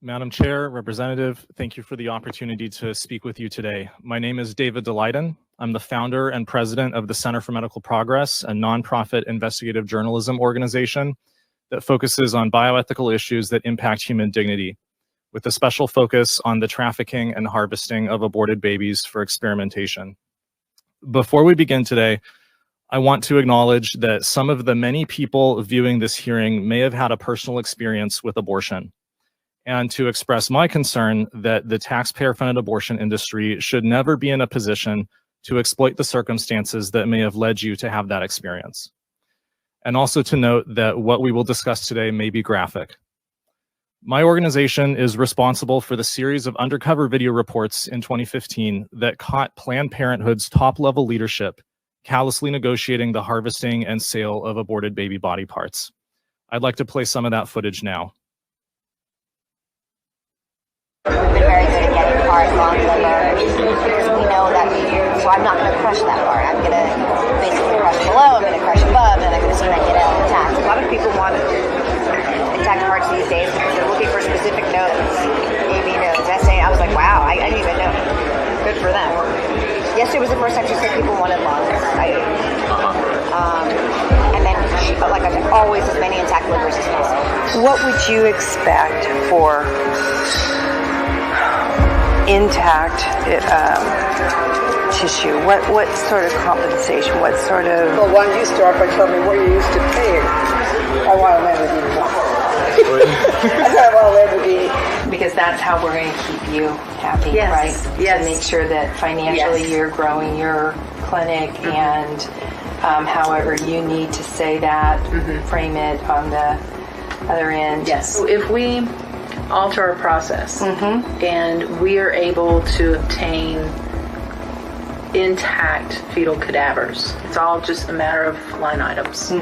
Madam Chair, Representative, thank you for the opportunity to speak with you today. My name is David Daleiden. I'm the founder and president of the Center for Medical Progress, a nonprofit investigative journalism organization that focuses on bioethical issues that impact human dignity, with a special focus on the trafficking and harvesting of aborted babies for experimentation. Before we begin today, I want to acknowledge that some of the many people viewing this hearing may have had a personal experience with abortion, and to express my concern that the taxpayer-funded abortion industry should never be in a position to exploit the circumstances that may have led you to have that experience. And also to note that what we will discuss today may be graphic. My organization is responsible for the series of undercover video reports in 2015 that caught Planned Parenthood's top-level leadership callously negotiating the harvesting and sale of aborted baby body parts. I'd like to play some of that footage now. We've been very good at getting parts on liver because we know that so I'm not going to crush that part. I'm going to basically crush below, I'm going to crush above, and I'm going to shrink it out intact. A lot of people want intact parts these days because they're looking for specific notes, AB notes, SA. I was like, wow, I didn't even know. Good for them. Yesterday was the first time she said people wanted lungs. And then, like I said, always as many intact livers as possible. What would you expect for intact tissue? What sort of compensation? What sort of... Well, why don't you start by telling me what you're used to paying? I want to land with you more. That's how I want to land with you. Because that's how we're going to keep you happy, Yes. right? Yes. To make sure that financially Yes. you're growing your clinic and however you need to say that, frame it on the other end. Yes. So if we alter our process and we are able to obtain intact fetal cadavers, it's all just a matter of line items.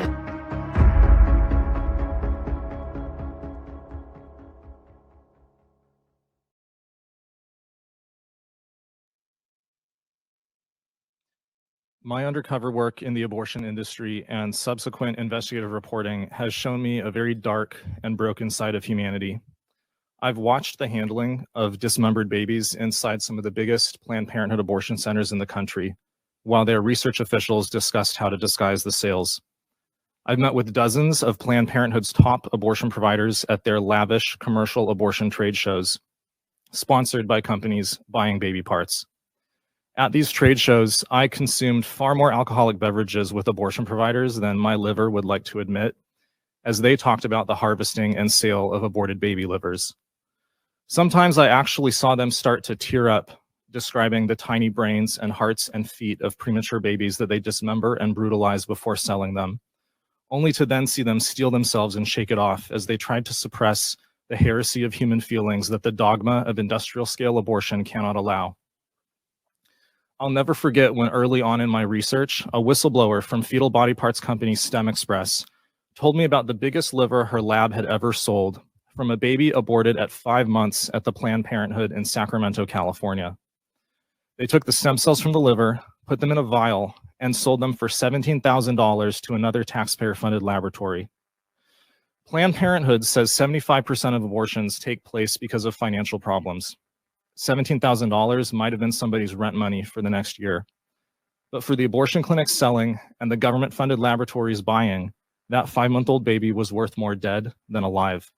My undercover work in the abortion industry and subsequent investigative reporting has shown me a very dark and broken side of humanity. I've watched the handling of dismembered babies inside some of the biggest Planned Parenthood abortion centers in the country, while their research officials discussed how to disguise the sales. I've met with dozens of Planned Parenthood's top abortion providers at their lavish commercial abortion trade shows, sponsored by companies buying baby parts. At these trade shows, I consumed far more alcoholic beverages with abortion providers than my liver would like to admit, as they talked about the harvesting and sale of aborted baby livers. Sometimes I actually saw them start to tear up, describing the tiny brains and hearts and feet of premature babies that they dismember and brutalize before selling them, only to then see them steel themselves and shake it off as they tried to suppress the heresy of human feelings that the dogma of industrial-scale abortion cannot allow. I'll never forget when early on in my research, a whistleblower from fetal body parts company STEM Express told me about the biggest liver her lab had ever sold from a baby aborted at 5 months at the Planned Parenthood in Sacramento, California. They took the stem cells from the liver, put them in a vial, and sold them for $17,000 to another taxpayer-funded laboratory. Planned Parenthood says 75% of abortions take place because of financial problems. $17,000 might have been somebody's rent money for the next year. But for the abortion clinics selling and the government-funded laboratories buying, that 5-month-old baby was worth more dead than alive.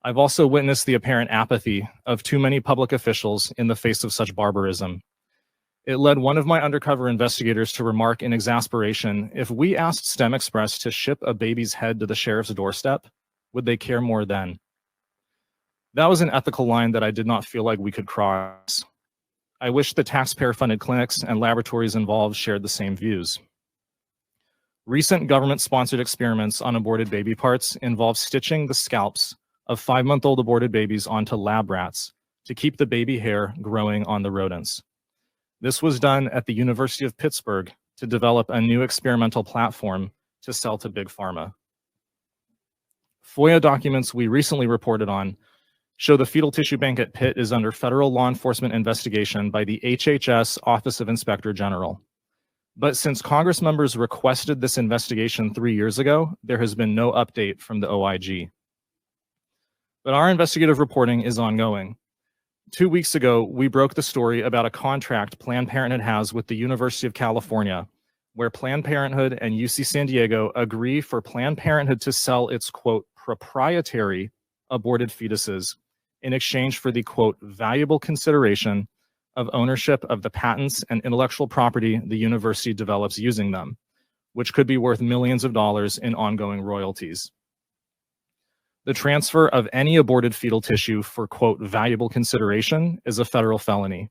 I've also witnessed the apparent apathy of too many public officials in the face of such barbarism. It led one of my undercover investigators to remark in exasperation, if we asked STEM Express to ship a baby's head to the sheriff's doorstep, would they care more then? That was an ethical line that I did not feel like we could cross. I wish the taxpayer-funded clinics and laboratories involved shared the same views. Recent government-sponsored experiments on aborted baby parts involve stitching the scalps of 5-month-old aborted babies onto lab rats to keep the baby hair growing on the rodents. This was done at the University of Pittsburgh to develop a new experimental platform to sell to Big Pharma. FOIA documents we recently reported on show the fetal tissue bank at Pitt is under federal law enforcement investigation by the HHS Office of Inspector General. But since Congress members requested this investigation 3 years ago, there has been no update from the OIG. But our investigative reporting is ongoing. 2 weeks ago, we broke the story about a contract Planned Parenthood has with the University of California, where Planned Parenthood and UC San Diego agree for Planned Parenthood to sell its, quote, proprietary aborted fetuses in exchange for the, quote, valuable consideration of ownership of the patents and intellectual property the university develops using them, which could be worth millions of dollars in ongoing royalties. The transfer of any aborted fetal tissue for, quote, valuable consideration is a federal felony.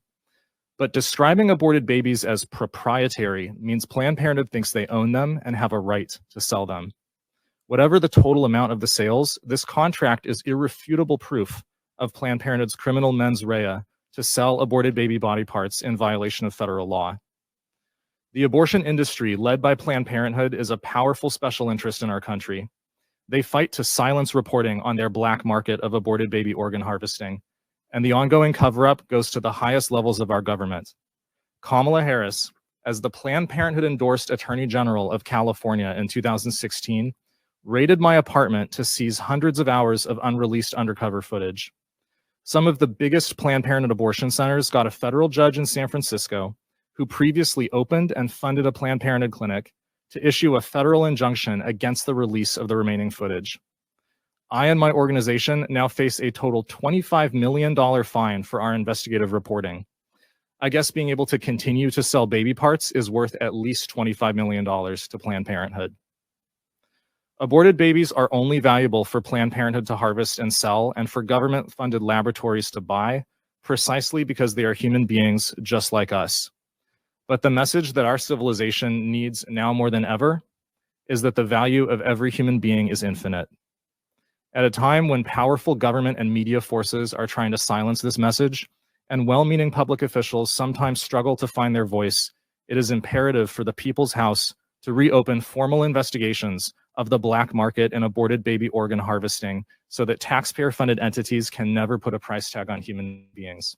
But describing aborted babies as proprietary means Planned Parenthood thinks they own them and have a right to sell them. Whatever the total amount of the sales, this contract is irrefutable proof of Planned Parenthood's criminal mens rea to sell aborted baby body parts in violation of federal law. The abortion industry, led by Planned Parenthood, is a powerful special interest in our country. They fight to silence reporting on their black market of aborted baby organ harvesting, and the ongoing cover-up goes to the highest levels of our government. Kamala Harris, as the Planned Parenthood-endorsed Attorney General of California in 2016, raided my apartment to seize hundreds of hours of unreleased undercover footage. Some of the biggest Planned Parenthood abortion centers got a federal judge in San Francisco, who previously opened and funded a Planned Parenthood clinic, to issue a federal injunction against the release of the remaining footage. I and my organization now face a total $25 million fine for our investigative reporting. I guess being able to continue to sell baby parts is worth at least $25 million to Planned Parenthood. Aborted babies are only valuable for Planned Parenthood to harvest and sell, and for government-funded laboratories to buy, precisely because they are human beings just like us. But the message that our civilization needs now more than ever is that the value of every human being is infinite. At a time when powerful government and media forces are trying to silence this message, and well-meaning public officials sometimes struggle to find their voice, it is imperative for the People's House to reopen formal investigations of the black market in aborted baby organ harvesting so that taxpayer-funded entities can never put a price tag on human beings.